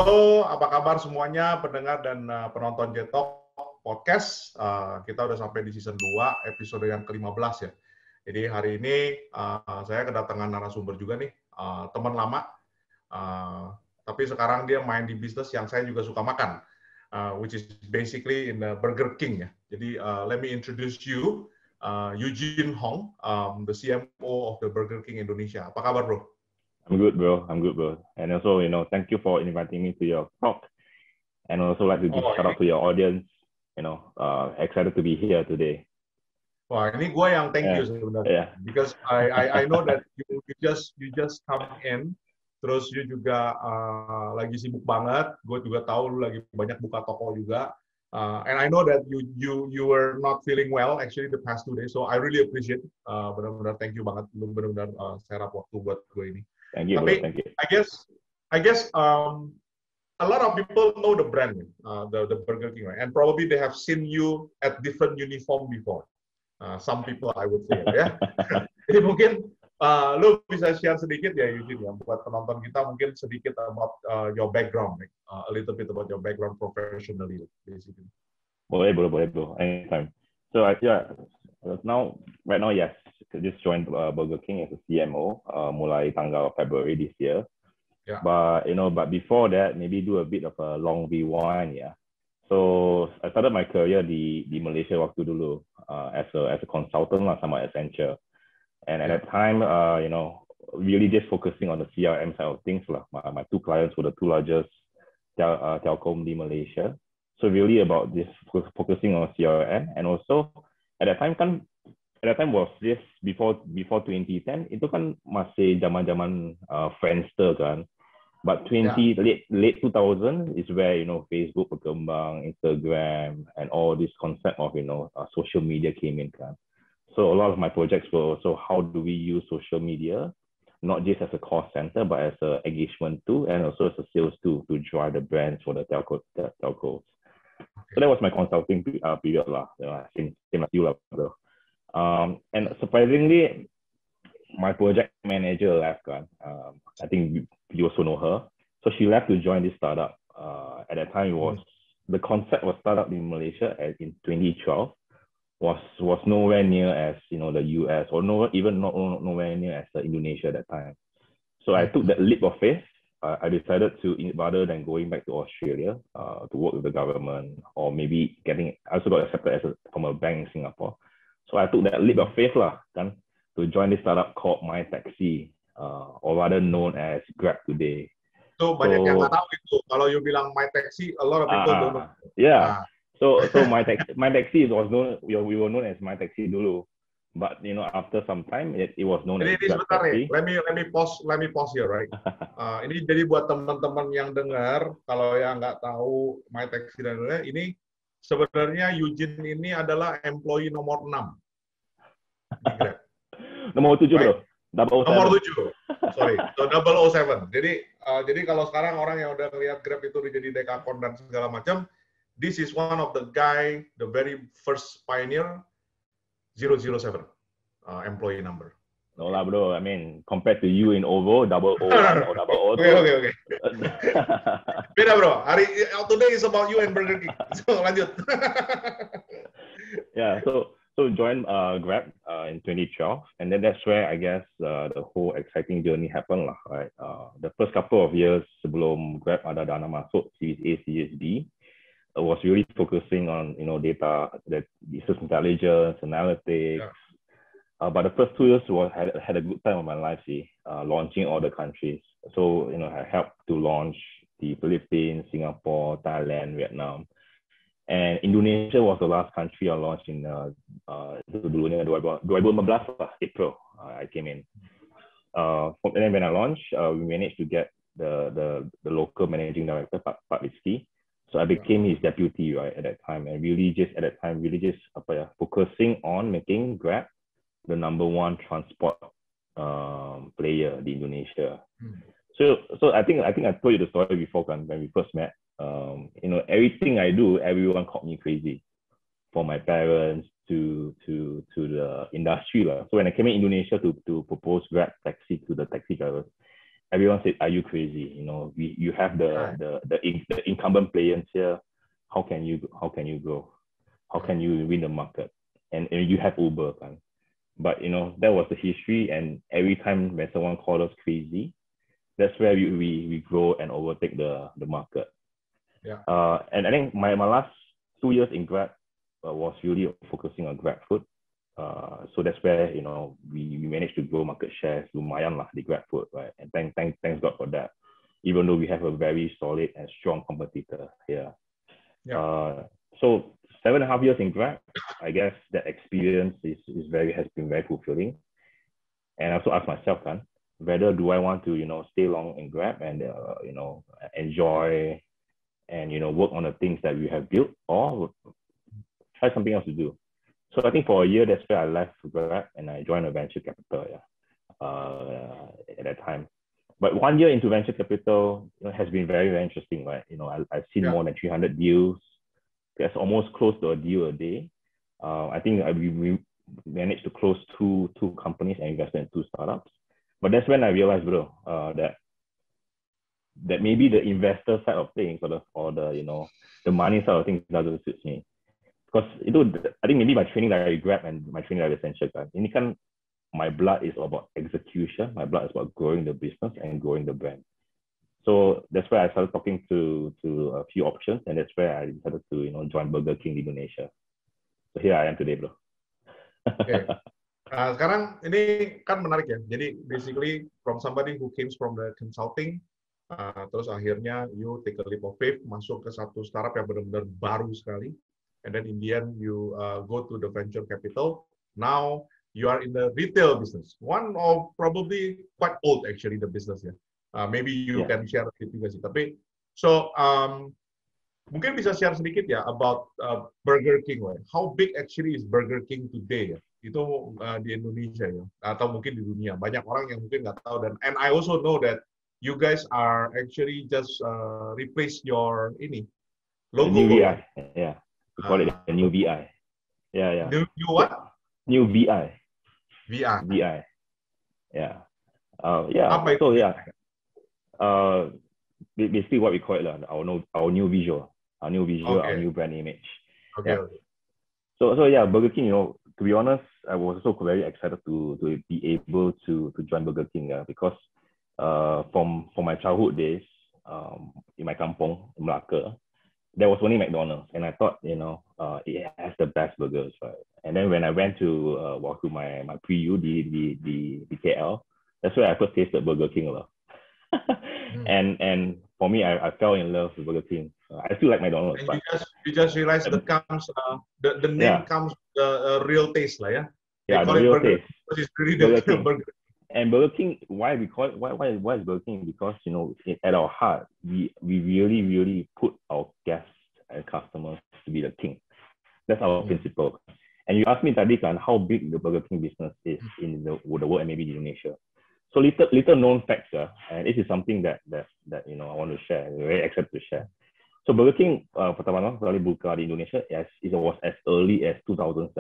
Halo, apa kabar semuanya pendengar dan penonton J-Talk Podcast. Kita udah sampai di season 2, episode yang ke-15 ya. Jadi hari ini saya kedatangan narasumber juga nih, teman lama. Tapi sekarang dia main di bisnis yang saya juga suka makan, which is basically in the Burger King ya. Jadi let me introduce you, Eugene Hong, the CMO of the Burger King Indonesia. Apa kabar, bro? I'm good, bro. And also, thank you for inviting me to your talk. And also like to give shout out to your audience. Excited to be here today. Wah, ini gue yang thank you sebenarnya. Because I know that you just come in, terus you juga lagi sibuk banget. Gue juga tahu lu lagi banyak buka toko juga. And I know that you were not feeling well actually the past 2 days. So I really appreciate. Benar-benar thank you banget. Lu benar-benar serap waktu buat gue ini. Thank you, Tapi, bro. Thank you. I guess a lot of people know the brand, the Burger King, right? And probably they have seen you at different uniform before. Some people, I would say, ya. Jadi mungkin lu bisa share sedikit ya, Eugene, ya, buat penonton kita mungkin sedikit about your background, like, a little bit about your background professionally, basically. Boleh, bro. Anytime. So right now, yes. Just joined Burger King as a CMO mulai tanggal February this year. Yeah. But before that, maybe do a bit of a long rewind, yeah. So I started my career di Malaysia waktu dulu as a consultant lah sama Accenture. And at that time, really just focusing on the CRM side of things lah. My two clients were the two largest telcom di Malaysia. So really about this focusing on CRM, and also at that time was this before 2010, itu kan masih zaman-zaman Friendster kan. But late 2000 is where Facebook berkembang, Instagram, and all this concept of social media came in kan. So a lot of my projects were also how do we use social media, not just as a cost center, but as an engagement tool and also as a sales tool to drive the brands for the telcos. So that was my consulting period lah. Same as you lah, bro. And surprisingly, my project manager left. I think you also know her. So she left to join this startup. At that time, the concept was startup in Malaysia in 2012 was nowhere near as the US or nowhere near as Indonesia at that time. So I took that leap of faith. I decided to, rather than going back to Australia to work with the government or maybe I also got accepted from a bank in Singapore. So I took that leap of faith lah, kan, to join this startup called My Teksi, or rather known as Grab today. So banyak yang nggak tahu itu. Kalau you bilang My Teksi, a lot of people don't know. Yeah. So My Teksi was known. We were known as My Teksi dulu, but after some time it was known as Grab Taxi. Let me pause here, right? Ini jadi buat teman-teman yang dengar, kalau yang nggak tahu My Teksi dan lain-lain, ini sebenarnya Eugene ini adalah employee nomor 6. Nomor 7, bro. Nomor 7. Sorry. So 007. Jadi kalau sekarang orang yang udah ngelihat Grab itu udah jadi Decacorn dan segala macam, this is one of the very first pioneer 007 employee number. No lah, bro. I mean, compared to you in OVO, 001 or 002. Okay. Beda, bro. Today is about you and Burger King. So lanjut. Yeah. So joined Grab in 2012, and then that's where I guess the whole exciting journey happened lah, right? The first couple of years sebelum Grab ada dana masuk Series A, Series B, was really focusing on data, that business intelligence, analytics. Yeah. But the first 2 years had a good time of my life, launching all the countries. So I helped to launch the Philippines, Singapore, Thailand, Vietnam. And Indonesia was the last country I launched in 2015 April. I came in. And then when I launched, we managed to get the local managing director, Pak Rizky. So I became his deputy, right, at that time, and really just focusing on making Grab the number 1 transport player in Indonesia. So I think I told you the story before when we first met. Everything I do, everyone called me crazy, from my parents to the industry lah. So when I came in Indonesia to propose Grab Taxi to the taxi drivers, everyone said, "Are you crazy? You have the incumbent players here. How can you grow? How can you win the market? And you have Uber, kan? But that was the history. And every time when someone called us crazy, that's where we grow and overtake the market. Yeah. And I think my last 2 years in Grab was really focusing on Grab food. So that's where we managed to grow market shares lumayan lah di Grab food, right? And thanks God for that. Even though we have a very solid and strong competitor here. Yeah. So 7.5 years in Grab, I guess that experience has been very fulfilling. And I also asked myself, whether do I want to stay long in Grab and enjoy and work on the things that we have built, or try something else to do. So I think for a year, that's where I left Grab and I joined a venture capital. At that time. But 1 year into venture capital has been very, very interesting, right? I've seen more than 300 deals. That's almost close to a deal a day. I think we managed to close two companies and invested in 2 startups. But that's when I realized, bro, that maybe the investor side of things or the money side of things doesn't suit me. Because I think maybe my training that I Grab and my training that I Essential ini kan, my blood is about execution. My blood is about growing the business and growing the brand. So that's where I started talking to a few options, and that's where I decided to join Burger King di Indonesia. So here I am today, bro. Okay. Sekarang ini kan menarik ya. Jadi basically from somebody who came from the consulting, terus akhirnya you take a leap of faith masuk ke satu startup yang benar-benar baru sekali, and then in the end you go to the venture capital. Now you are in the retail business, one of probably quite old actually the business ya. Maybe you can share a bit juga sih. Tapi so mungkin bisa share sedikit ya about Burger King, right? How big actually is Burger King today ya? Itu di Indonesia ya, atau mungkin di dunia. Banyak orang yang mungkin nggak tahu, and I also know that you guys are actually just replace your logo. New VI, yeah. We call it the new VI. Yeah. New what? New VI. VI. Yeah. So yeah. Basically what we call it our new visual, okay. Our new brand image. Okay. Yeah. So yeah, Burger King. To be honest, I was also very excited to be able to join Burger King because from my childhood days in my kampong in Melaka, there was only McDonald's, and I thought it has the best burgers, right? And then when I went to my pre-U the KL, that's where I first tasted Burger King. And for me, I fell in love with Burger King. I still like McDonald's. And you just realized the name comes the real taste lah ya. Yeah, the real taste. It's really the burger. And Burger King, why we call it? Why is Burger King? Because at our heart, we really put our guests and customers to be the king. That's our principle. And you asked me tadi kan how big the Burger King business is in the world and maybe in Indonesia. So little known facts, and this is something that I want to share. I'm very excited to share. So Burger King pertama kali buka di Indonesia it was as early as 2007,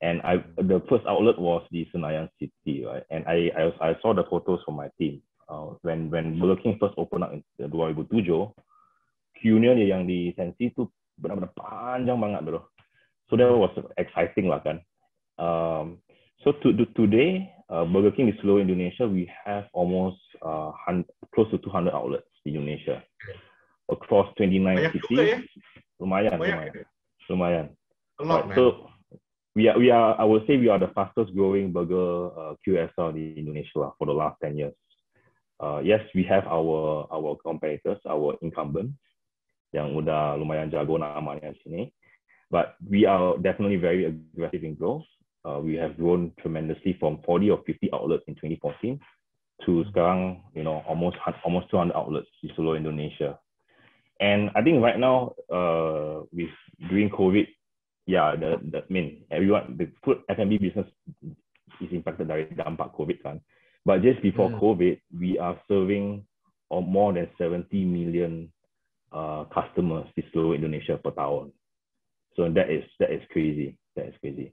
and the first outlet was di Senayan City, right? And I saw the photos from my team when Burger King first opened up in 2007, queue-nya yang di Sensi itu benar-benar panjang banget, bro. So that was exciting lah kan. So today, Burger King di seluruh Indonesia, we have almost close to 200 outlets in Indonesia across 29 cities. Lumayan. A lot, man. So we are. I would say we are the fastest growing burger QSR in Indonesia for the last 10 years. Yes, we have our competitors, our incumbents yang udah lumayan jago namanya di sini, but we are definitely very aggressive in growth. We have grown tremendously from 40 or 50 outlets in 2014 to sekarang, almost 200 outlets di seluruh Indonesia. And I think right now, during COVID, everyone, the food F&B business is impacted dari dampak COVID kan. But just before COVID, we are serving more than 70 million customers di seluruh Indonesia per tahun. So that is crazy. That is crazy.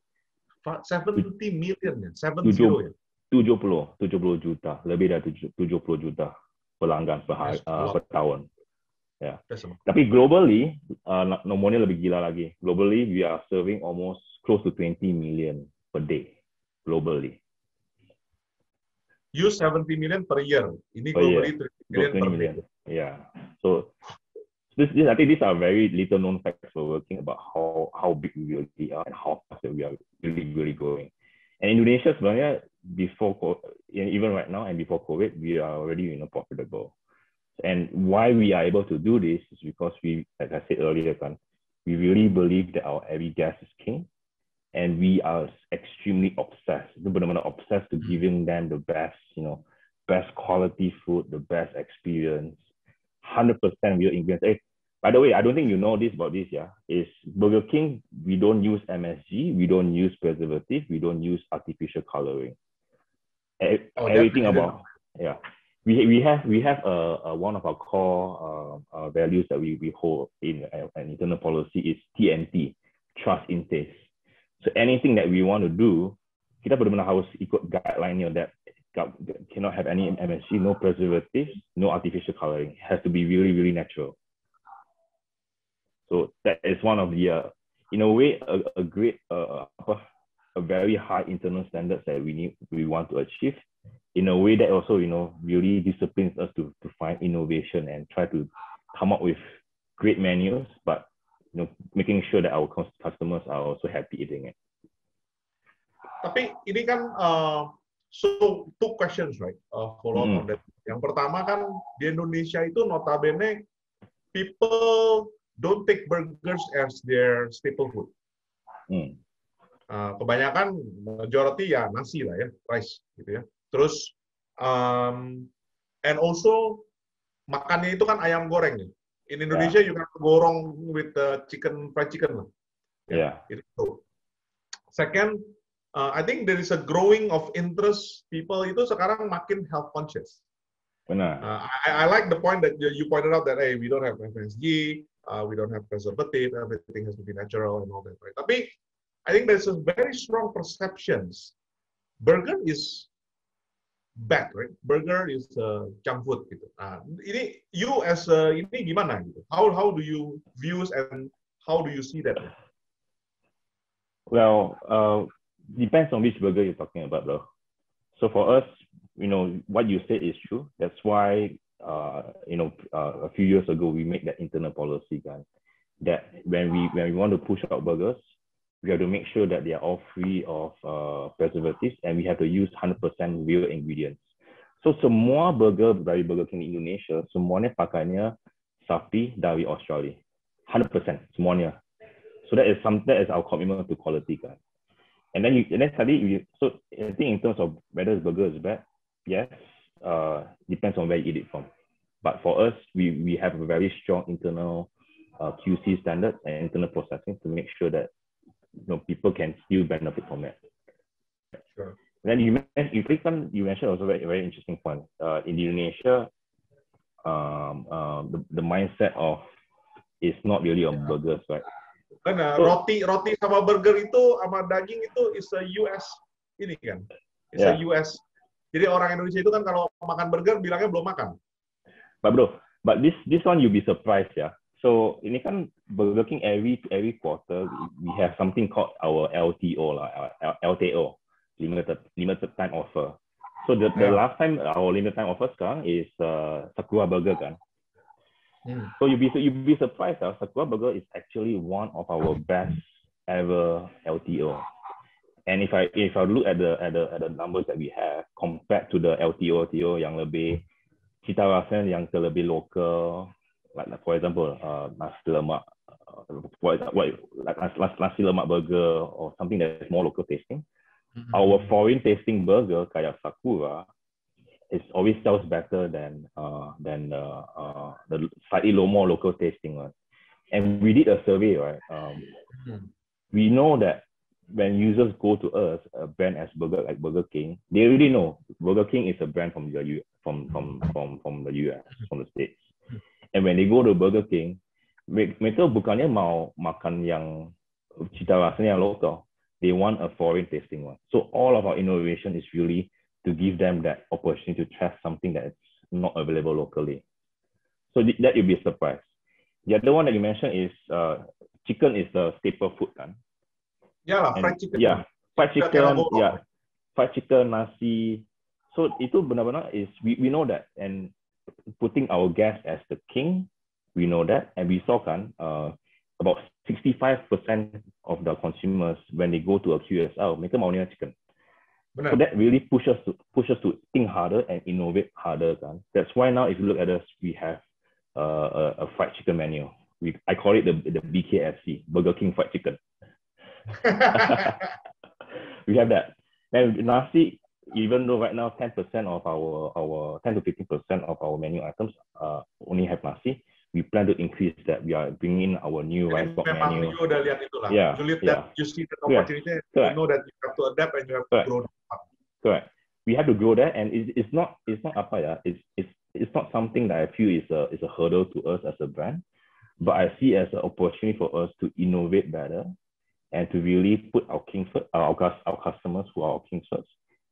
70 million ya? 70 ya? 70 juta, lebih dari 70 juta pelanggan per tahun. Ya. Tapi globally, nomornya lebih gila lagi. Globally, we are serving almost close to 20 million per day. Globally. You 70 million per year. Ini globally 20 million per day. Yeah. So I think these are very little known facts for working about how big we really are and how fast we are really growing. And Indonesia sebenarnya even right now and before COVID, we are already profitable. And why we are able to do this is because we, as I said earlier, we really believe that our every guest is king, and we are extremely obsessed. Benar-benar obsessed to giving them the best, best quality food, the best experience, 100% real ingredients. By the way, I don't think you know this about this, yeah. Is Burger King, we don't use MSG, we don't use preservative, we don't use artificial coloring. Everything about, yeah. We have one of our core values that we hold in an internal policy is TNT, trust in taste. So anything that we want to do, kita benar-benar harus ikut guideline that cannot have any MSG, no preservatives, no artificial coloring. It has to be really, really natural. So that is one of the, in a way, a great, a very high internal standards that we want to achieve. In a way that also, really disciplines us to find innovation and try to come up with great menus, but making sure that our customers are also happy eating it. Tapi ini kan, so two questions, right? Follow up on that. Yang pertama kan di Indonesia itu notabene people don't take burgers as their staple food. Kebanyakan majority ya nasi lah ya, rice gitu ya. Terus and also makannya itu kan ayam goreng ya. In Indonesia you can gorong with fried chicken lah. Yeah. Itu. Second, I think there is a growing of interest. People itu sekarang makin health conscious. Benar. I like the point that you pointed out that hey, we don't have MSG, we don't have preservative, everything has to be natural and all that, right? Tapi I think there's a very strong perceptions. Burger is bad, right? Burger is junk food gitu. Ini you as ini gimana gitu? How do you view and how do you see that? Well, depends on which burger you're talking about, though. So for us, what you said is true. That's why, a few years ago we made that internal policy, that when we want to push out burgers, we have to make sure that they are all free of preservatives, and we have to use 100% real ingredients. So semua burger dari Burger King di Indonesia, semuanya pakainya sapi dari Australia, 100% semuanya. So that is our commitment to quality, kan. And then so I think in terms of whether the burger is bad, yes, depends on where you eat it from. But for us, we have a very strong internal QC standards and internal processing to make sure that people can still benefit from it. Sure. And then you mentioned also a very interesting point. In Indonesia, the mindset of is not really on burgers, right? Kan roti sama burger itu sama daging itu is a US ini kan. It's a US. Jadi orang Indonesia itu kan kalau makan burger bilangnya belum makan. But this one you'll be surprised, ya. So ini kan Burger King every quarter we have something called our LTO LTO, limited time offer. So the last time our limited time offer sekarang is Sakura Burger, kan. So you'll be surprised. Sakura Burger is actually one of our best ever LTO. And if I look at the numbers that we have compared to the LTO yang lebih cita rasa yang lebih local, like for example nasi lemak, nasi lemak burger or something that is more local tasting. Our foreign tasting burger kayak Sakura it always sells better than the slightly more local tasting one. And we did a survey, right? We know that when users go to us, a brand as like Burger King, they already know Burger King is a brand from the US, from the States. And when they go to Burger King, mereka bukannya mau makan yang cita rasanya yang local. They want a foreign tasting one. So all of our innovation is really to give them that opportunity to test something that is not available locally. So that you'll be surprised. The other one that you mentioned is chicken is the staple food, kan? Yeah lah, fried chicken. Yeah, fried chicken, yeah, fried chicken, nasi. So itu benar-benar is we know that, and putting our guest as the king, we know that, and we saw kan about 65% of the consumers when they go to a QSR, mereka maunya chicken. Benar. So that really pushes to think harder and innovate harder kan. That's why now if you look at us, we have a fried chicken menu. I call it the BKFC, Burger King fried chicken. We have that. And nasi, even though right now 10% of our 10 to 15% of our menu items only have nasi, we plan to increase that. We are bringing in our new rice box menu. You udah lihat itulah. Yeah, you see the opportunity. You know that you have to adapt and you have to grow. Correct. We have to grow that, and it's not apa ya. It's not something that I feel is a hurdle to us as a brand, but I see as an opportunity for us to innovate better and to really put our customers who are our kings first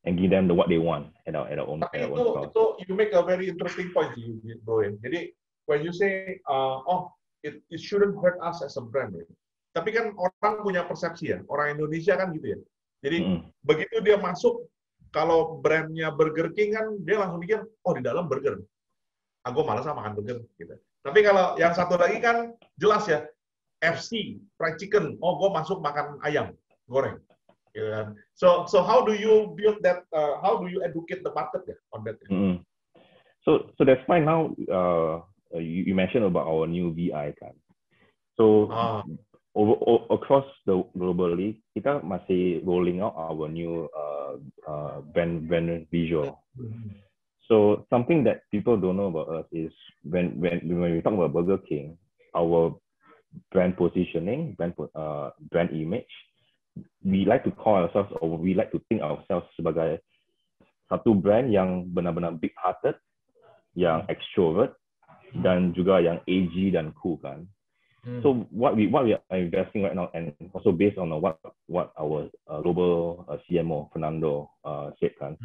and give them what they want at our own. Tapi itu you make a very interesting point, bro. Jadi when you say it shouldn't hurt us as a brand, right? Tapi kan orang punya persepsi ya, orang Indonesia kan gitu ya. Jadi begitu dia masuk, kalau brandnya Burger King kan dia langsung mikir, oh di dalam burger, gue malas makan burger gitu. Tapi kalau yang satu lagi kan jelas ya, FC, fried chicken, oh gue masuk makan ayam goreng. Gitu kan. So how do you build that? How do you educate the market ya on that? So that's why now you mentioned about our new VI kan. So across the globally, kita masih rolling out our new brand visual. So something that people don't know about us is when we talk about Burger King, our brand positioning, brand image, we like to call ourselves, or we like to think ourselves sebagai satu brand yang benar-benar big hearted, yang extrovert, dan juga yang edgy dan cool kan. So what we are investing right now, and also based on what our global CMO Fernando said kan,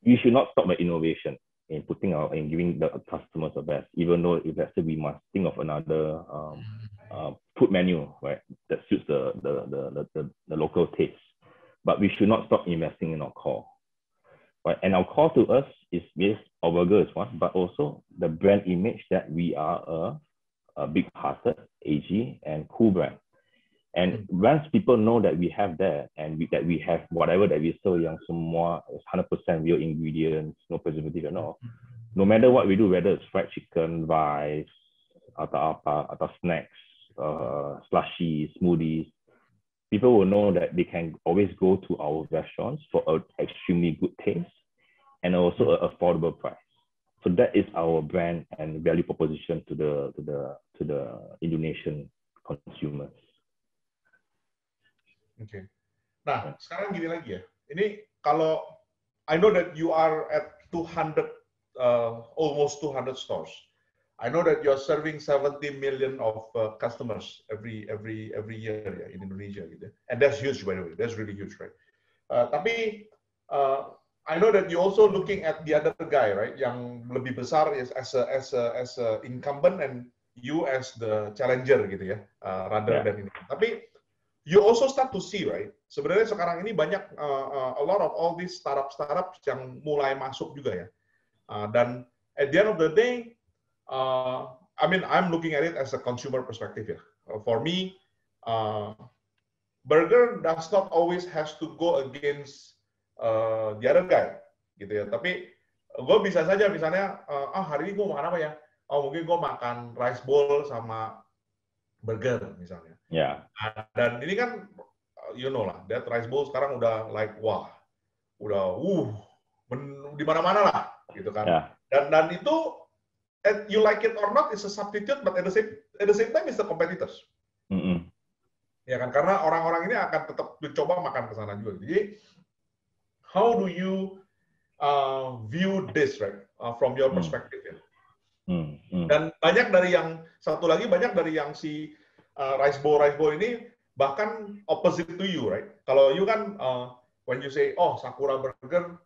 we should not stop the innovation in giving the customers the best, even though if let's say we must think of another food menu, right, that suits the local taste, but we should not stop investing in our core, right? And our core to us is, yes, our burger is one, but also the brand image that we are a big-hearted, edgy, and cool brand. And once people know that we have that, and that we have whatever that we sell, yang semua is 100% real ingredients, no preservative at all, no matter what we do, whether it's fried chicken, rice, atau snacks, slushies, smoothies, people will know that they can always go to our restaurants for an extremely good taste and also an affordable price. So that is our brand and value proposition to the Indonesian consumers. Okay. Nah, sekarang gini lagi ya. Ini kalau I know that you are at 200, almost 200 stores. I know that you're serving 70 million of customers every year ya in Indonesia gitu. And that's huge, by the way. That's really huge, right? Tapi I know that you also looking at the other guy, right? Yang lebih besar is as a incumbent and you as the challenger gitu ya, rather than ini. Tapi you also start to see, right? Sebenarnya sekarang ini banyak a lot of all these startup yang mulai masuk juga ya. Dan at the end of the day, I mean, I'm looking at it as a consumer perspective ya. For me, burger does not always has to go against the other guy, gitu ya. Tapi gue bisa saja misalnya, hari ini gue makan apa ya? Mungkin gue makan rice bowl sama burger misalnya. Ya. Dan ini kan, you know lah, that rice bowl sekarang udah like wah, udah di mana-mana lah, gitu kan. Yeah. Dan itu, you like it or not, it's a substitute, but at the same time it's the competitors. Ya kan, karena orang-orang ini akan tetap mencoba makan ke sana juga. Jadi, how do you view this, right, from your perspective ya? Dan banyak dari yang satu lagi, banyak dari yang si rice bowl ini bahkan opposite to you, right? Kalau you kan when you say Sakura burger,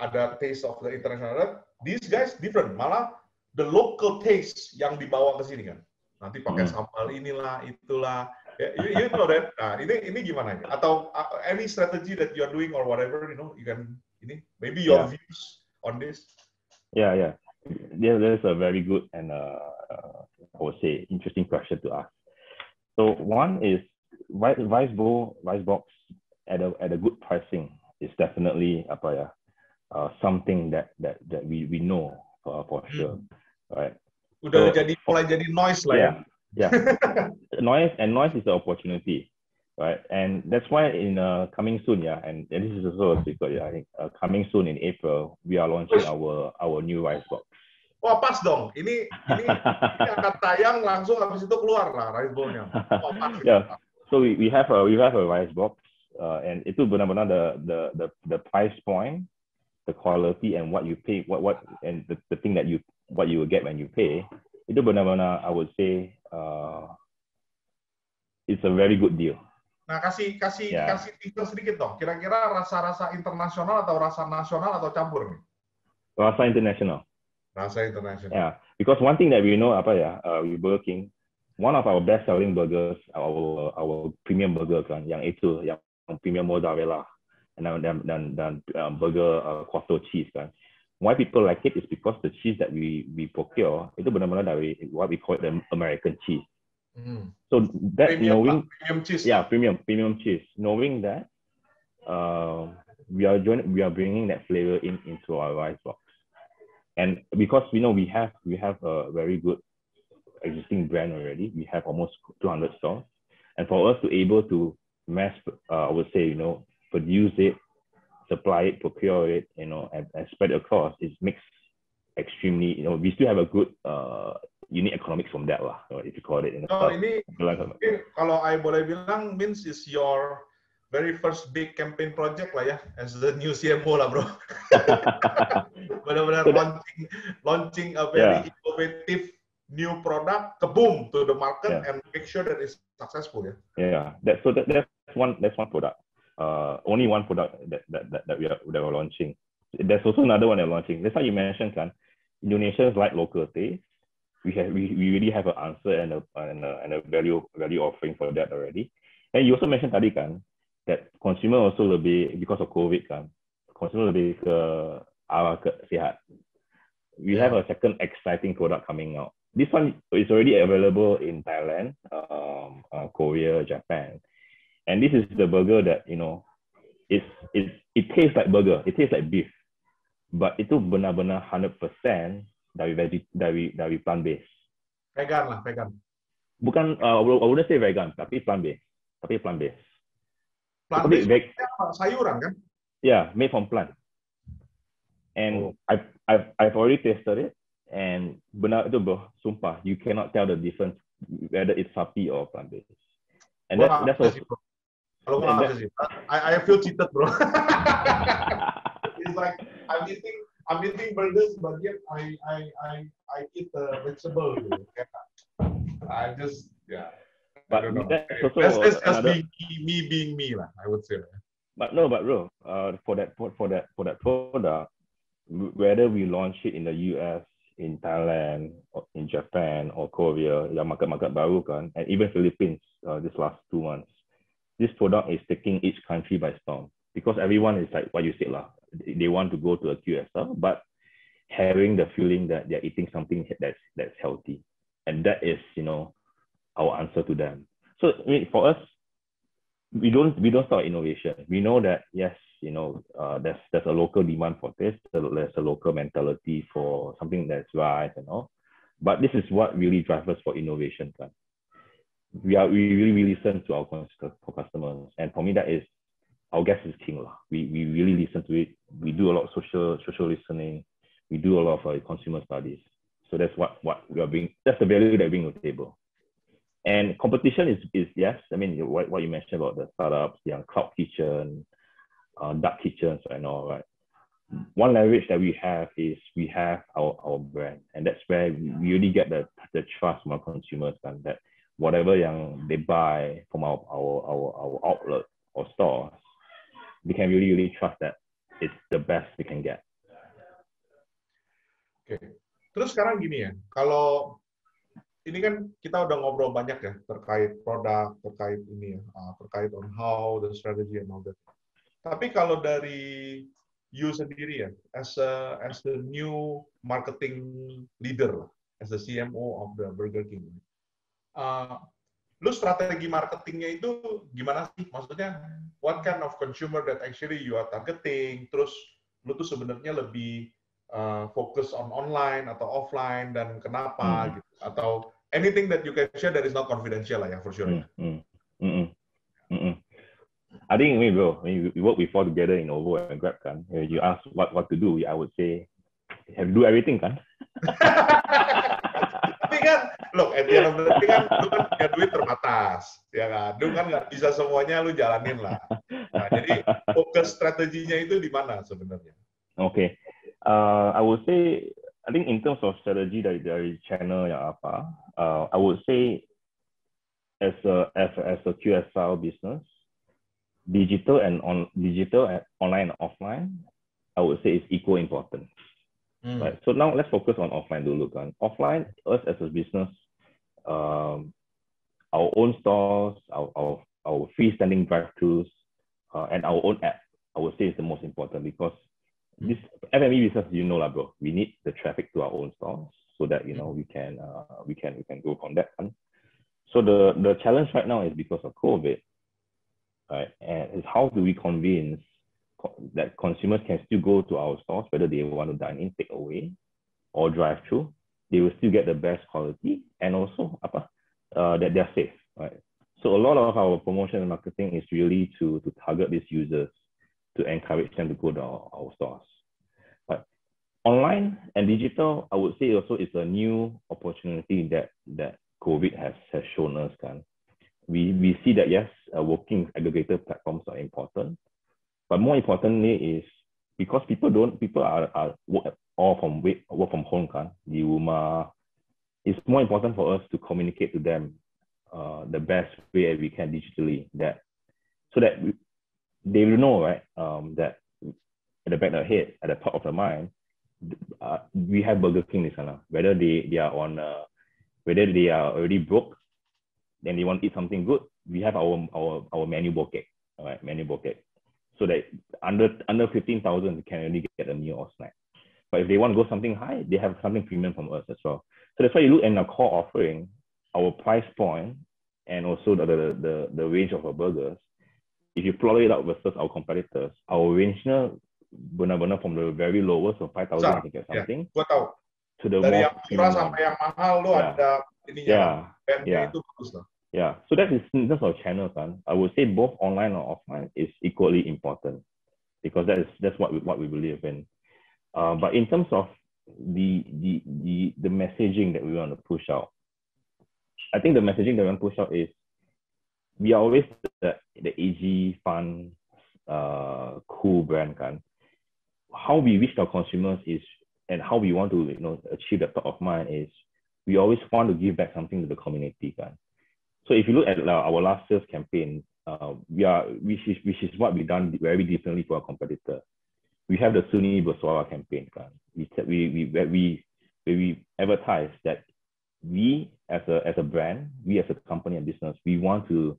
ada taste of the international. These guys different, malah the local taste yang dibawa ke sini kan. Nanti pakai sambal inilah, itulah. You know that. Nah, ini gimana ya? Atau any strategy that you are doing or whatever, you know, you can maybe your views on this. Yeah. That's a very good and I would say interesting question to ask. So one is rice box at a good pricing is definitely something that we know for sure, right? Udah mulai jadi noise lah ya. Yeah. Noise is the opportunity, right? And that's why in coming soon, and this is also a secret, I think coming soon in April we are launching our new rice box. Wah, pas dong. Ini akan tayang langsung habis itu keluar lah rice bowl-nya. Wah, pas. Yeah. So we have a rice box, and itu benar-benar the price point, the quality, and what you pay, what and the thing that what you will get when you pay. Itu benar-benar I would say it's a very good deal. Nah, kasih teaser sedikit dong. Kira-kira rasa-rasa internasional atau rasa nasional atau campur nih? Rasa international. Rasa internasional. Yeah, because one thing that we know we Burger King, one of our best selling burgers, our premium burger kan, yang premium mozzarella dan burger quarto cheese kan. Why people like it is because the cheese that we procure itu benar-benar dari what we call the American cheese. So that premium cheese. Yeah, premium cheese. Knowing that we are bringing that flavor into our rice box. And because we know we have a very good existing brand already, we have almost 200 stores, and for us to able to I would say produce it, supply it, procure it, and spread across, it makes extremely we still have a good unit economics from that lah, if you call it. Ini kalau I boleh bilang means is your very first big campaign project lah ya, as the new CMO lah bro. Benar-benar launching a very innovative new product, boom to the market and make sure that it's successful ya. Yeah, that's one product. Only one product that we are launching. There's also another one that we're launching. That's why you mentioned kan, Indonesians like local taste. We really have an answer and a value offering for that already. And you also mentioned tadi kan, that consumer also lebih, because of COVID kan, consumer lebih ke arah ke sehat. We have a second exciting product coming out. This one is already available in Thailand, Korea, Japan, and this is the burger that it tastes like burger, it tastes like beef, but itu benar-benar 100% dari plant based. Vegan lah, vegan. Bukan, I wouldn't say vegan, tapi plant based. Sayuran kan? Yeah, made from plant. And I've already tasted it, and benar itu bro, sumpah, you cannot tell the difference whether it's sapi or plant based. And that's also. I feel cheated, bro. It's like I'm eating burgers, but yet I eat the vegetable. I just But I don't know. That's just me being me lah, I would say. But bro, for that product, whether we launch it in the US, in Thailand, or in Japan or Korea, yang market baru kan, and even Philippines this last 2 months, this product is taking each country by storm, because everyone is like what you said lah, they want to go to a QSR, but having the feeling that they're eating something that's healthy, and that is our answer to them. So I mean, for us, we don't start innovation. We know that yes, there's a local demand for this. There's a local mentality for something that's right and all. But this is what really drives us for innovation. We really listen to our customers, and for me that is our guest is king lah. We really listen to it. We do a lot of social listening. We do a lot of consumer studies. So that's what we are bringing. That's the value that we bring to the table. And competition is yes. I mean, what you mentioned about the startups, cloud kitchen, dark kitchens, and all right. One leverage that we have is we have our brand, and that's where we really get the trust from our consumers, and that whatever yang they buy from our outlet or stores, they can really trust that it's the best we can get. Oke. Terus sekarang gini ya, kalau ini kan kita udah ngobrol banyak ya terkait produk, terkait ini ya, terkait on how the strategy and all that. Tapi kalau dari you sendiri ya, as the new marketing leader, as the CMO of the Burger King, lu strategi marketingnya itu gimana sih? Maksudnya, what kind of consumer that actually you are targeting? Terus lu tuh sebenarnya lebih fokus on online atau offline dan kenapa gitu? Atau anything that you can share that is not confidential lah ya, for sure. I think bro, when we work before together in Ovo and Grab kan, you ask what to do, I would say have to do everything kan. Tapi kan, look, at the end of the day kan, lu kan punya duit terbatas, ya kan? Lu kan nggak bisa semuanya lu jalanin lah. Nah, jadi fokus strateginya itu di mana sebenarnya? Okay, I would say, I think in terms of strategy dari channel yang apa, I would say as a QSR business, digital and online and offline, I would say is equal important. Right. So now let's focus on offline dulu kan. Offline, us as a business, our own stores, our freestanding drive-thrus, and our own app, I would say is the most important because this F&B business, you know lah bro, we need the traffic to our own stores so that we can go from that one. So the challenge right now is because of COVID, right? And is how do we convince that consumers can still go to our stores, whether they want to dine in, take away, or drive through, they will still get the best quality and also that they're safe, right? So a lot of our promotion and marketing is really to target these users, to encourage them to go to our stores. But online and digital, I would say also is a new opportunity that COVID has shown us. We see that yes, working aggregator platforms are important. But more importantly is because people are work from home di rumah. It's more important for us to communicate to them the best way we can digitally, so that they will know, right? That at the back of their head, at the top of their mind, we have Burger King di sana. Whether they are already broke, then they want to eat something good, we have our menu bouquet, all right? Menu bouquet. So that under 15,000 they can only get a meal or snack. But if they want to go something high, they have something premium from us as well. So that's why you look at our core offering, our price point, and also the range of our burgers. If you plot it out versus our competitors, our range benar-benar from the very lowest of 5,000 you can get something. Gua tahu. To the dari more yang murah sampai yang mahal lo ada ininya. Itu bagus lah. Yeah, so that is in terms of channels, I would say both online or offline is equally important because that's what we believe in. But in terms of the messaging that we want to push out, I think the messaging that we want to push out is we are always the easy, fun, cool brand. How we reach our consumers is, and how we want to achieve the top of mind is, we always want to give back something to the community. So if you look at our last sales campaign, which is what we've done very differently for our competitor. We have the Suni Bersuara campaign. We advertise that we as a brand, we as a company and business, we want to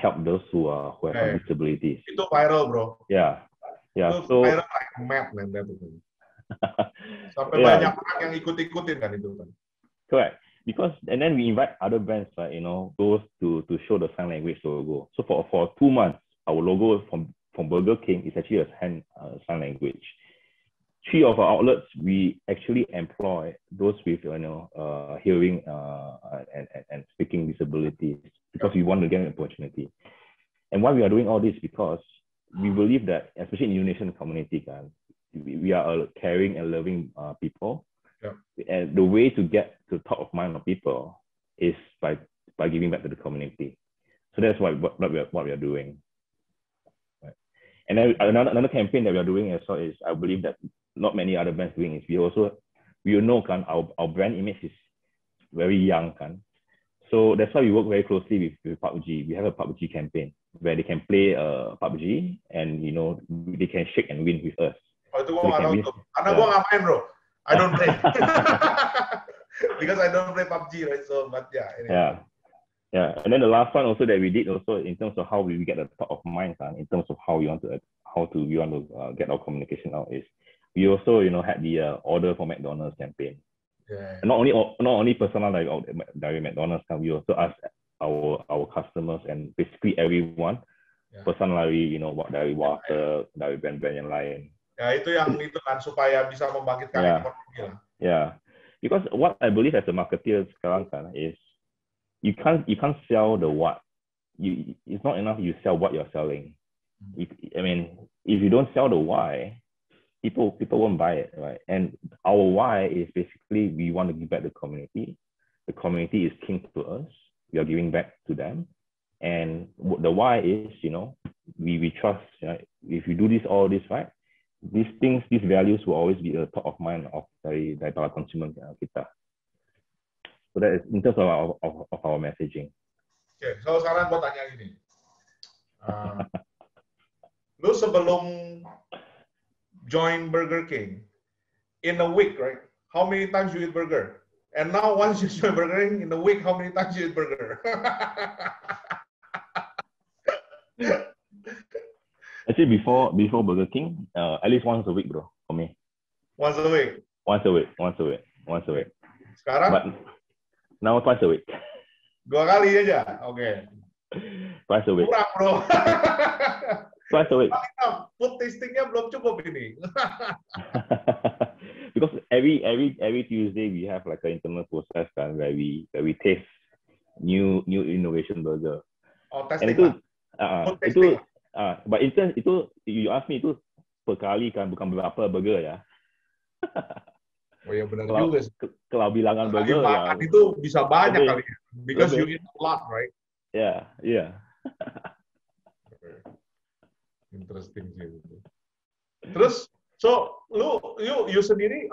help those who have disabilities. Itu viral, bro. Yeah. Itu viral like mad, man. Sampai banyak orang yang ikut-ikutin kan itu kan. Correct. Because and then we invite other brands, right? Those to show the sign language logo. So for 2 months, our logo from Burger King is actually a sign language. 3 of our outlets we actually employ those with hearing and speaking disabilities because we want to get an opportunity. And why we are doing all this because we believe that, especially in the Indonesian community, we are a caring and loving people. Yeah. And the way to get to top of mind of people is by giving back to the community. So that's what we are doing. Right. And then another campaign that we are doing as well is, I believe that not many other brands doing is we know our brand image is very young. So that's why we work very closely with PUBG. We have a PUBG campaign where they can play PUBG and they can shake and win with us. Oh, itu gue So they nggak can tahu win. tuh. Karena gue nggak main, bro. I don't play. Because I don't play PUBG, right? So, but yeah. Anyway. Yeah. And then the last one also that we did also in terms of how we get the top of mind, in terms of how we want to get our communication out is we also had the order for McDonald's campaign. Yeah. Not only personal like dari McDonald's, we also ask our customers and basically everyone personally buat dari water, dari brand-brand yang lain. Ya itu yang itu kan supaya bisa membangkitkan ekonomi lah. Yeah. Because what I believe as a marketeer sekarang kan is you can't sell the what. It's not enough you sell what you're selling. If you don't sell the why, people won't buy it, right? And our why is basically we want to give back the community. The community is king to us. We are giving back to them. And the why is, we trust. If you do all this right, these values will always be the top of mind of dari para consumer kita. So that is in terms of our messaging. Okay, so sekarang gue tanya gini. Lu sebelum join Burger King, in a week, right? How many times you eat burger? And now once you join Burger King, in a week, how many times you eat burger? Actually, before Burger King, at least once a week, bro, for me. Once a week? Once a week. Sekarang? But now twice a week. 2 kali aja? Oke. Twice a week. Kurang, bro. Twice a week. Food tastingnya belum cukup ini. Because every Tuesday we have like an internal process where we taste new innovation burger. Oh, testing. And itu but itu you ask me itu per kali kan, bukan beberapa burger ya. Oh ya benar juga sih. Kalau bilangan burger makan itu bisa banyak kali ya. Because you eat a lot, right? Yeah. Interesting sih. Terus, so you sendiri,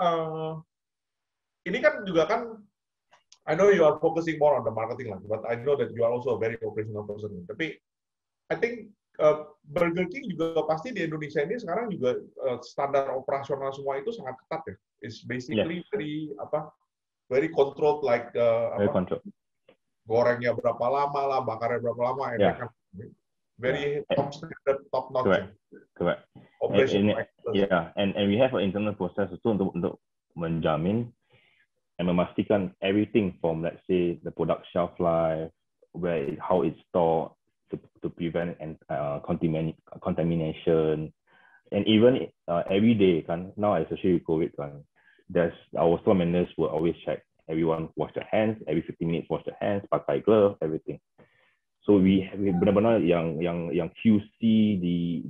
ini kan juga kan, I know you are focusing more on the marketing lah, but I know that you are also a very operational person. Tapi, I think Burger King juga pasti di Indonesia ini sekarang juga standar operasional semua itu sangat ketat ya. It's basically very controlled, like very controlled. Gorengnya berapa lama lah, bakarnya berapa lama, kan very top standard, top notch. Correct. And we have an internal process itu untuk menjamin and memastikan everything from, let's say, the product shelf life, how it's stored to prevent contamination, and even every day kan, now especially with COVID kan, our store managers will always check everyone wash their hands every 15 minutes, wash their hands, pakai glove, everything. So we benar-benar yang QC di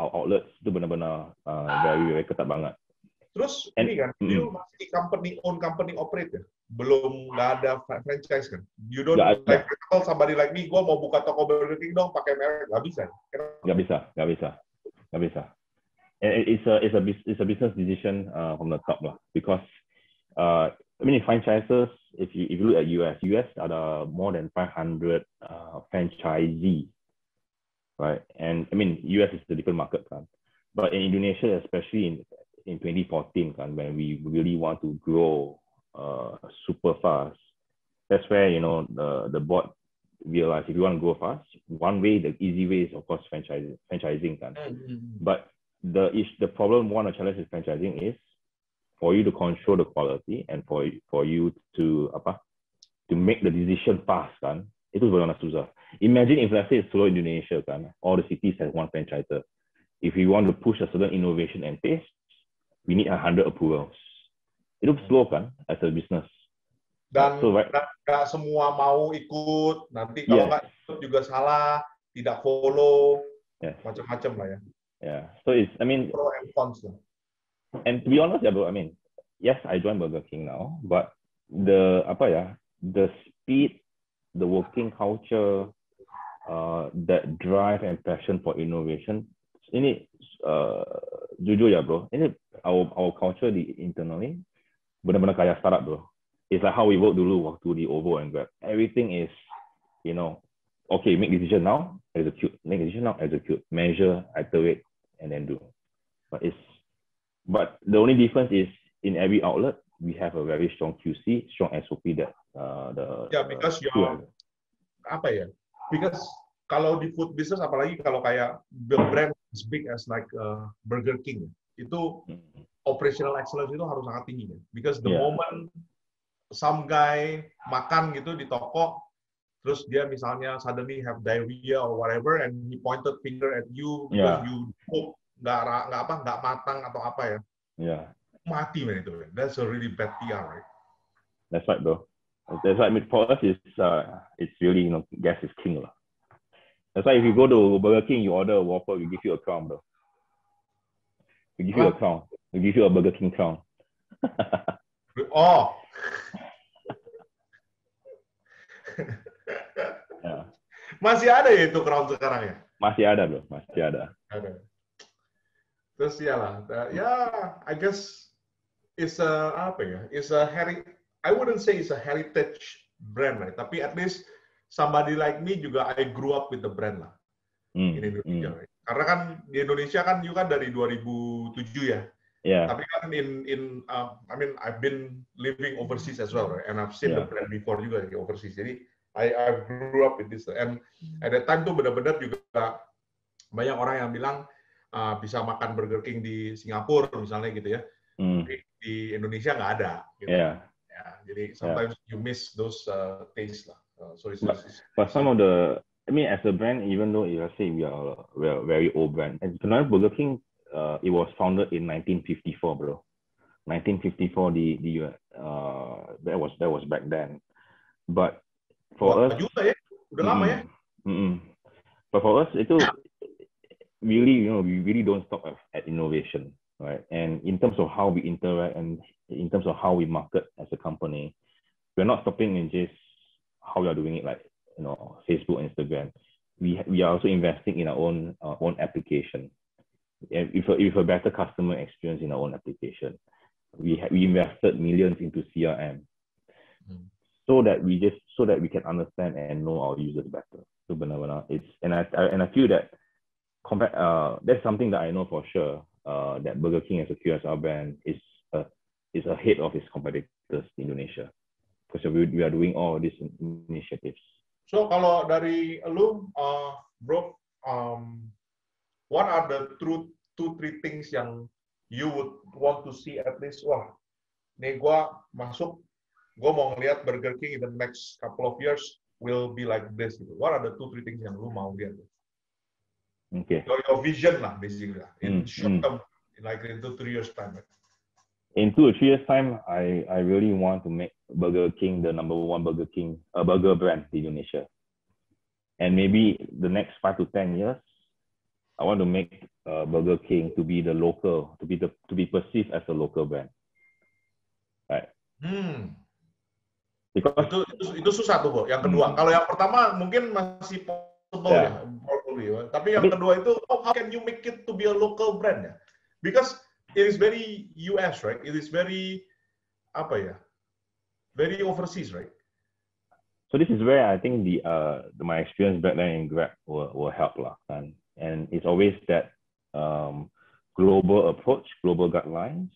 our outlets itu benar-benar very ketat banget. Terus ini kan, you masih company operate ya? Belum, nggak ada franchise kan? You don't like somebody like me, gue mau buka toko Burger King dong, pakai merek, nggak bisa. Nggak bisa. And it's a business decision from the top lah, because franchises, if you look at US ada more than 500 franchisee, right? And US is a different market kan, but in Indonesia, especially in 2014 kan, when we really want to grow super fast, that's where the board realized if you want to grow fast, the easy way is of course franchising kan. But the problem, one of the challenges with franchising is for you to control the quality and for you to make the decision fast kan, itu benar-benar susah. Imagine if let's say seluruh Indonesia kan, all the cities has one franchisor. If you want to push a certain innovation and taste, we need 100 approvals. Itu slow kan as a business. Dan nggak semua mau ikut, nanti kalau nggak ikut juga salah, tidak follow, macam-macam lah ya. Yeah, so it's pro and cons lah. And to be honest ya bro, yes, I joined Burger King now, but the speed, the working culture, that drive and passion for innovation, ini jujur ya bro, ini our culture internally benar-benar kayak startup bro. It's like how we work dulu waktu di OVO and Grab. Everything is, okay, make decision now, execute. Make decision now, execute. Measure, iterate, and then do. But the only difference is in every outlet we have a very strong QC, strong SOP that because apa ya? Because kalau di food business, apalagi kalau kayak brand as big as like Burger King, itu operational excellence itu harus sangat tinggi ya. Because the moment some guy makan gitu di toko, terus dia misalnya suddenly have diarrhea or whatever, and he pointed finger at you because you cook nggak matang atau apa ya, mati man itu. That's a really bad PR, right? That's right, bro. That's right. For us, it's really, gas is king lah. That's why if you go to Burger King, you order a Whopper, we give you a crown, bro. We give you a crown. We give you a Burger King crown. Oh. Masih ada ya itu crown sekarang ya? Masih ada, bro. Masih ada. Terus I guess it's I wouldn't say it's a heritage brand, right? Tapi at least somebody like me juga, I grew up with the brand lah in Indonesia. Right? Karena kan di Indonesia kan juga dari 2007 ya. Yeah. Tapi kan I mean I've been living overseas as well, right? And I've seen the brand before juga di overseas. Jadi I grew up with this, and at that time tuh benar-benar juga banyak orang yang bilang bisa makan Burger King di Singapura misalnya gitu ya. Di Indonesia nggak ada. Gitu. Jadi sometimes you miss those tastes lah. But some of as a brand, even though let's say we are a very old brand, and Burger King, it was founded in 1954, bro. 1954, that was back then. But for us, juga ya, udah lama ya. But for us, itu really, we really don't stop at innovation, right? And in terms of how we interact and in terms of how we market as a company, we're not stopping in just how we are doing it, like Facebook, Instagram. We are also investing in our own application, and with a better customer experience in our own application. We invested millions into CRM. So that we can understand and know our users better. So benar-benar I feel that that's something that I know for sure, that Burger King as a QSR brand is ahead of its competitors in Indonesia, because we are doing all these initiatives. So kalau dari lu, bro, what are the two, three things yang you would want to see at least? Wah, nih gue mau ngeliat Burger King in the next couple of years will be like this. Gitu. What are the 2-3 things yang lu mau lihat? Okay. Your vision lah, basically. In short term, like in 2-3 years time. Right? In 2 or 3 years time, I really want to make Burger King the number one burger brand in Indonesia. And maybe the next 5 to 10 years, I want to make Burger King to be to be perceived as a local brand. Right. Because itu susah tuh, Bo. Yang kedua. Kalau yang pertama mungkin masih possible ya. Tapi yang kedua itu, how can you make it to be a local brand ya? Because it is very US, right? It is very very overseas, right? So this is where I think my experience back then in Grab will help lah, and it's always that global approach, global guidelines,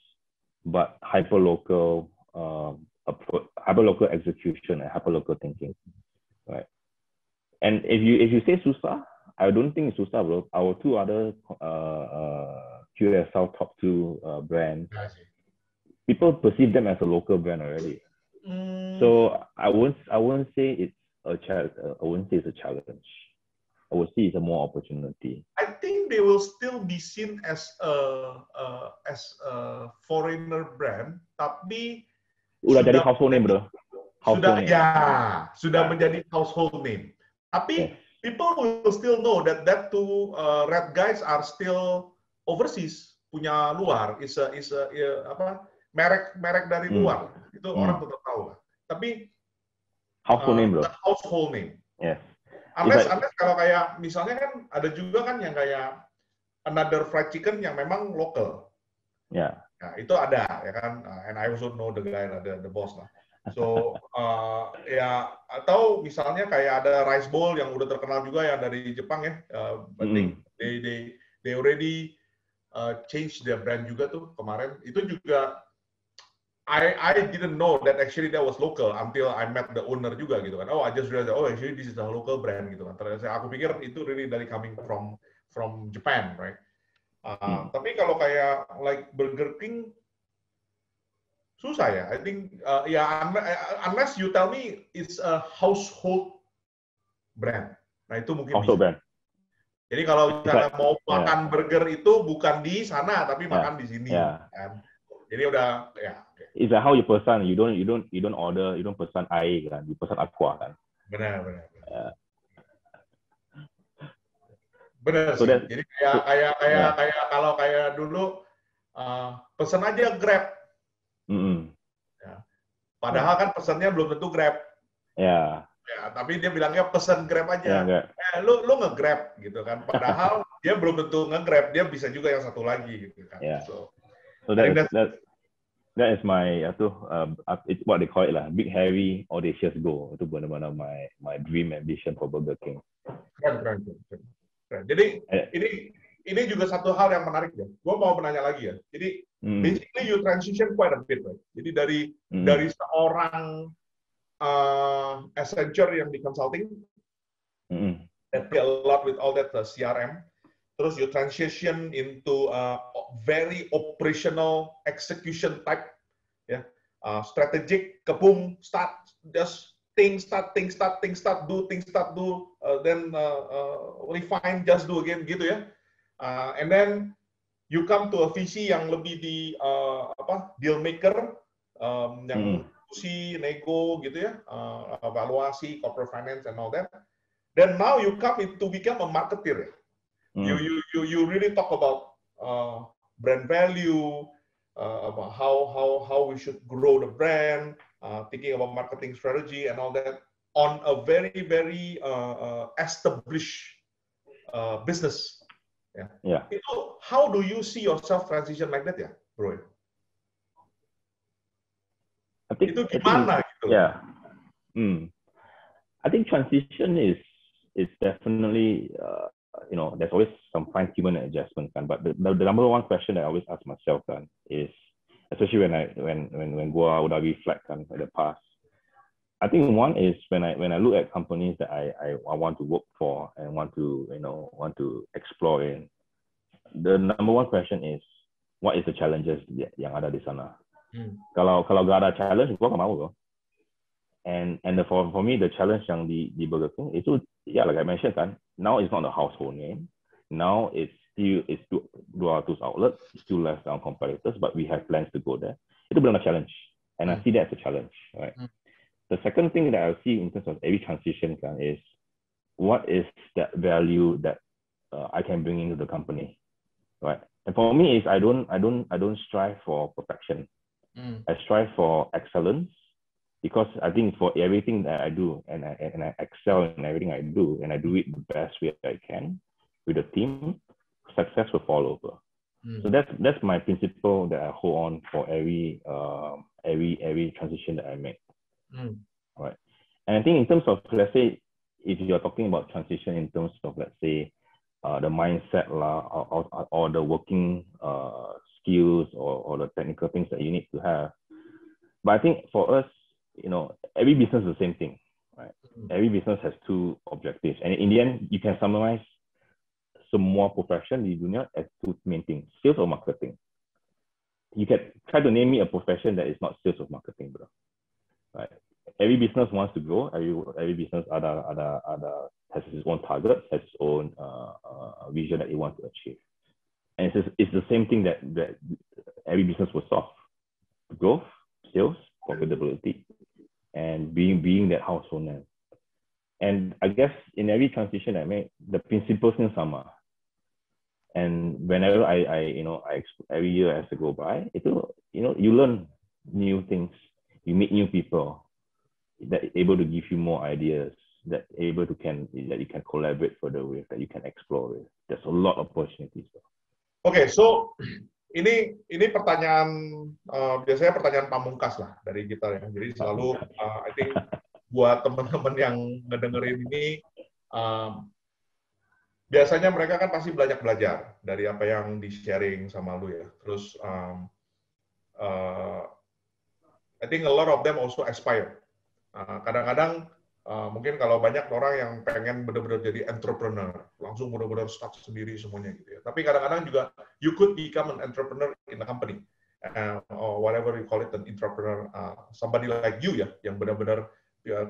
but hyperlocal execution and hyperlocal thinking, right? And if you say susah, I don't think it's susah, bro. Our 2 other QSR top 2 brands, people perceive them as a local brand already. So I won't say it's a challenge. I wouldn't say it's a challenge. I would say it's a more opportunity. I think they will still be seen as a foreigner brand, tapi udah jadi household name, bro. Sudah menjadi household name. Tapi people will still know that two red guys are still overseas, punya luar, is a merek dari luar. Itu orang tetap tahu lah. Tapi household name, bro. Household name. Yes. Unless kalau kayak misalnya kan ada juga kan yang kayak another fried chicken yang memang lokal. Ya. Nah, itu ada ya kan. And I also know the guy lah, the boss lah. So ya, atau misalnya kayak ada rice bowl yang udah terkenal juga yang dari Jepang ya. I think they already change their brand juga tuh kemarin. Itu juga I didn't know that actually that was local until I met the owner juga gitu kan. Oh, I just realized, oh actually this is a local brand gitu kan. Ternyata aku pikir itu really dari coming from Japan, right? Tapi kalau kayak like Burger King susah ya. I think unless you tell me it's a household brand. Nah itu mungkin Also bisa. brand. Jadi kalau misalnya mau makan burger itu bukan di sana tapi makan di sini. Kan? Jadi udah ya. It's like how you pesan. You don't order, you don't pesan air kan, you pesan aqua kan. Benar. Benar sih. Jadi kayak kalau kayak dulu pesan aja Grab. Ya. Padahal kan pesannya belum tentu Grab. Ya, tapi dia bilangnya pesan Grab aja. Lu nge-Grab gitu kan. Padahal dia belum tentu nge-Grab, dia bisa juga yang satu lagi gitu kan. So that is my it's what they call it lah, big hairy audacious goal. Itu benar-benar my dream ambition for Burger King. Keren. Jadi ini juga satu hal yang menarik ya. Gue mau menanya lagi ya. Jadi basically you transition quite a bit, right? Jadi dari seorang Accenture yang di consulting, that deal a lot with all that CRM. Terus you transition into very operational execution type, ya, strategic, kebum, start, just start do, then refine, just do again, gitu ya. And then you come to a visi yang lebih di deal maker, yang diskusi, nego, gitu ya, evaluasi, corporate finance and all that. Then now you come to become a marketeer. You really talk about brand value, about how we should grow the brand, thinking about marketing strategy and all that on a very established business. Yeah. Itu, how do you see yourself transition like that ya, bro? Itu gimana gitu? Yeah. I think transition is definitely there's always some fine-tuning and adjustment, but the number one question that I always ask myself is, especially when I would reflect on the past. I think one is when I look at companies that I want to work for and want to explore in. The number one question is, what is the challenges yang ada di sana? Kalau gak ada challenge, gua gak mau loh. And for me, the challenge yang di Burger King itu, like I mentioned kan, now it's not a household name. Now it's 200 outlets, still less than competitors, but we have plans to go there. Itu benar challenge, and I see that as a challenge, right? The second thing that I see in terms of every transition kan is, what is that value that I can bring into the company, right? And for me, is I don't strive for perfection. I strive for excellence. Because I think for everything that I do, and I excel in everything I do, and I do it the best way I can with a team, success will follow over. So that's my principle that I hold on for every transition that I make. Right. And I think in terms of, let's say, if you're talking about transition in terms of, let's say, the mindset or the working skills or the technical things that you need to have. But I think for us, every business is the same thing, right? Every business has two objectives, and in the end, you can summarize semua profession di dunia as two main things: sales or marketing. You can try to name me a profession that is not sales or marketing, bro. Right? Every business wants to grow. Every business has its own target, has its own vision that it wants to achieve, and it's the same thing that every business will solve: growth, sales, profitability, and being that household name. And I guess in every transition I make, the principles are sama. And whenever I every year as to go by, you learn new things, you meet new people that are able to give you more ideas, that you can collaborate further with, that you can explore with. There's a lot of opportunities. Okay, so ini pertanyaan biasanya pertanyaan pamungkas lah dari kita ya. Jadi selalu I think buat teman-teman yang ngedengerin ini biasanya mereka kan pasti belajar dari apa yang di-sharing sama lu ya. Terus I think a lot of them also aspire. Kadang-kadang mungkin kalau banyak orang yang pengen benar-benar jadi entrepreneur, langsung benar-benar start sendiri semuanya gitu ya. Tapi kadang-kadang juga you could become an entrepreneur in a company, or whatever you call it, an entrepreneur, somebody like you ya, yang benar-benar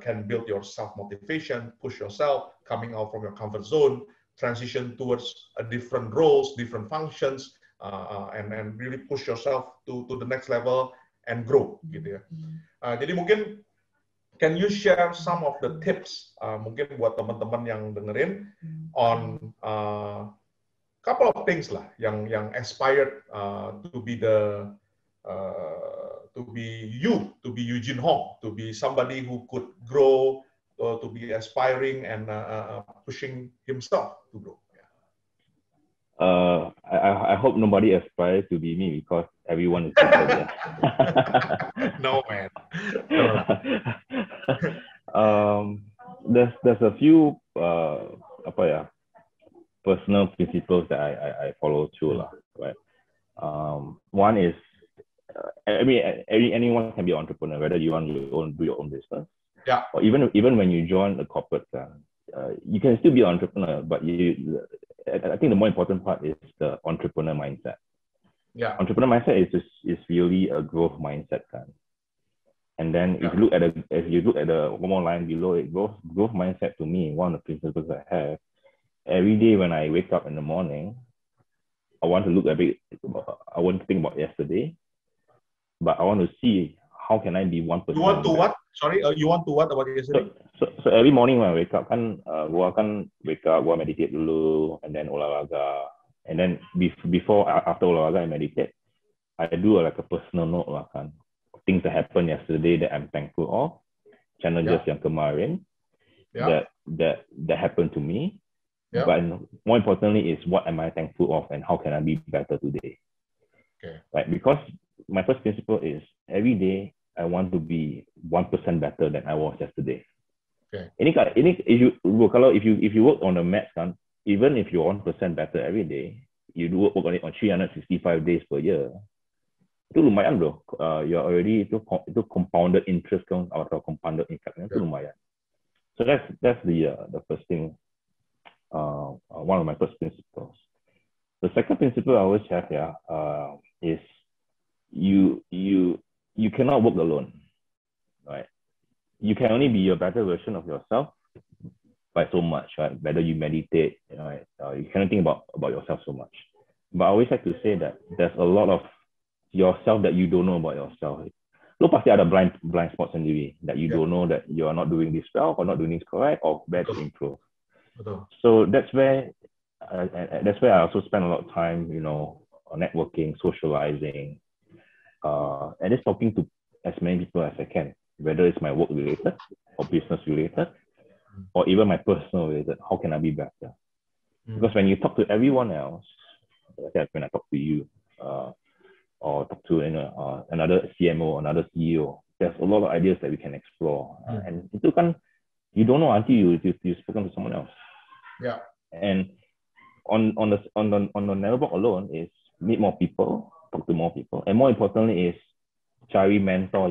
can build your self motivation, push yourself, coming out from your comfort zone, transition towards a different roles, different functions, and really push yourself to the next level and grow gitu ya. Jadi mungkin can you share some of the tips mungkin buat teman-teman yang dengerin on couple of things lah yang aspired to be to be Eugene Hong, to be somebody who could grow, to be aspiring and pushing himself to grow. I hope nobody aspires to be me because everyone is different. Yeah. No man. There's a few personal principles that I follow through lah, right? One is anyone can be an entrepreneur, whether you want to do your own business, yeah, or even when you join a corporate, you can still be an entrepreneur, but I think the more important part is the entrepreneur mindset. Yeah. Entrepreneur mindset is really a growth mindset. And then if you look at the one more line below it, growth mindset to me, one of the principles I have, every day when I wake up in the morning, I want to I want to think about yesterday, but I want to see how can I be 1%. You want to what? Sorry, you want to what about yesterday? So every morning when I wake up, gua akan wake up, gua meditate dulu, and then olahraga, and then after olahraga I meditate, I do like a personal note lah kan, things that happened yesterday that I'm thankful of, challenges yang kemarin that happened to me, but more importantly is what am I thankful of and how can I be better today. Okay. Right, because my first principle is every day I want to be 1% better than I was yesterday. Okay. If you work on the maths kan, even if you're 1% better every day, you do work on it on 365 days per year. Itu lumayan bro. You're already itu compounded interest kan atau compounded income itu lumayan. So that's the first thing. One of my first principles. The second principle I always have is you cannot work alone, right? You can only be a better version of yourself by so much, right? Whether you meditate, right? You cannot think about yourself so much. But I always like to say that there's a lot of yourself that you don't know about yourself. Lo pasti ada blind spots sendiri that you don't know that you are not doing this well or not doing this correct or where to improve. So that's where I also spend a lot of time, networking, socializing, and just talking to as many people as I can, whether it's my work related or business related, or even my personal related. How can I be better? Because when you talk to everyone else, like when I talk to you, or talk to another CMO, another CEO, there's a lot of ideas that we can explore, and itu kan you don't know until you've spoken to someone else. Yeah. And on the network alone is meet more people, talk to more people, and more importantly is cari mentor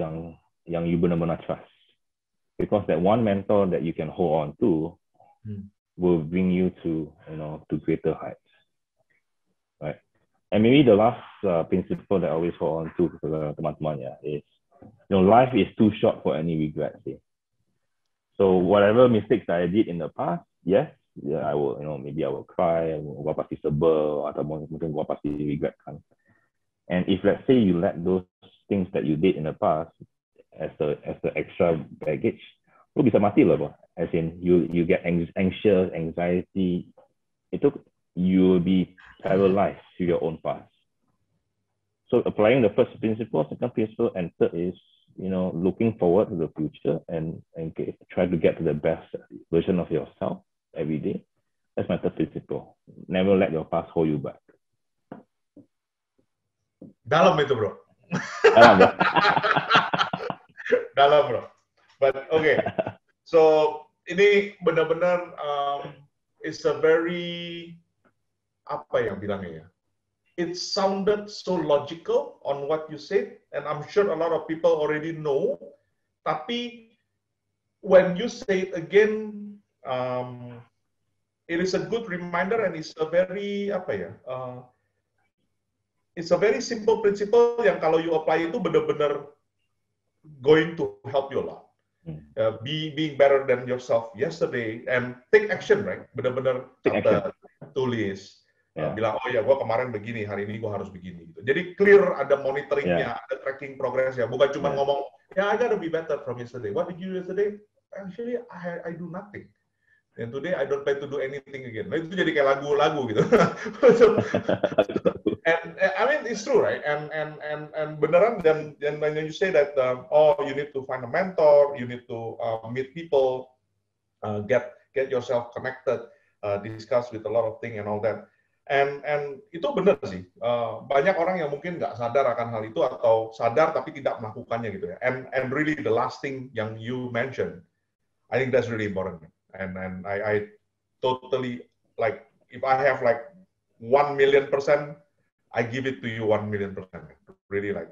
yang you benar-benar trust, because that one mentor that you can hold on to will bring you to greater heights, right? And maybe the last principle that I always hold on to teman-teman is life is too short for any regrets. So whatever mistakes that I did in the past, I will, maybe I will cry, gua pasti sebel, atau mungkin gua pasti regret kan. And if let's say you let those things that you did in the past as the extra baggage, lu bisa mati lah, bro. As in you get anxious, anxiety, you will be paralyzed to your own past. So applying the first principle, second principle, and third is looking forward to the future and try to get to the best version of yourself every day. That's my third principle. Never let your past hold you back. Dalam itu bro. Dalam, bro. Dalam bro. But okay. So ini benar-benar it's a very apa yang bilangnya ya? It sounded so logical on what you said, and I'm sure a lot of people already know. Tapi when you say it again, it is a good reminder, and it's a very apa ya? It's a very simple principle yang kalau you apply itu benar-benar going to help you a lot. Being better than yourself yesterday and take action, right? Benar-benar tulis. Bilang, oh ya, gue kemarin begini, hari ini gue harus begini. Gitu. Jadi clear, ada monitoringnya, ada tracking progress ya. Bukan cuma ngomong, ya I gotta be better from yesterday. What did you do yesterday? Actually, I do nothing. And today I don't plan to do anything again. Nah, itu jadi kayak lagu-lagu gitu. And I mean it's true, right? And beneran dan you say that you need to find a mentor, you need to meet people, get yourself connected, discuss with a lot of things and all that. And itu benar sih. Banyak orang yang mungkin nggak sadar akan hal itu atau sadar tapi tidak melakukannya gitu ya. And really the last thing yang you mentioned, I think that's really important. And I totally like if I have like 1,000,000%, I give it to you 1,000,000%. Really like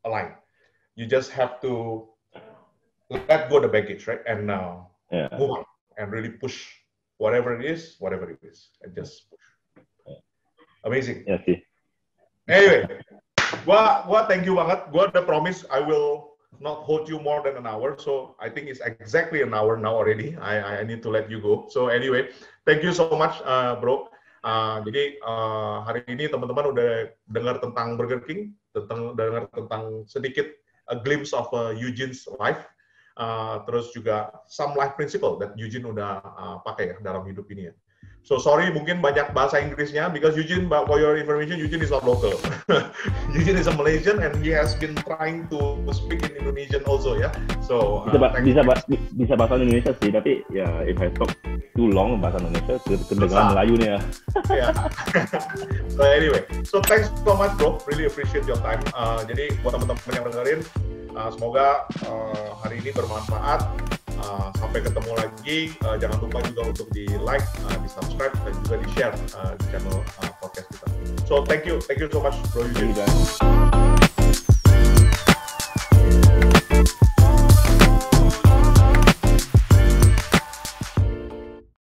align. You just have to let go the baggage, right? And move on and really push whatever it is, and just push. Amazing. Ya sih. Anyway, gua thank you banget. Gua udah promise I will not hold you more than an hour. So I think it's exactly an hour now already. I need to let you go. So anyway, thank you so much, bro. Jadi hari ini teman-teman udah dengar tentang Burger King, dengar tentang sedikit a glimpse of Eugene's life, terus juga some life principle that Eugene udah pakai ya dalam hidup ini ya. So sorry mungkin banyak bahasa Inggrisnya because Eugene, for your information, Eugene is not local. Eugene is a Malaysian and he has been trying to speak in Indonesian also ya. So bisa bahasa Indonesia sih, tapi ya if I talk too long bahasa Indonesia kedengaran Melayu nih ya. Yeah. So anyway, so thanks so much bro, really appreciate your time. Jadi buat teman-teman yang dengerin, semoga hari ini bermanfaat. Sampai ketemu lagi. Jangan lupa juga untuk di like, di subscribe, dan juga di share di channel podcast kita. So thank you so much bro Eugene.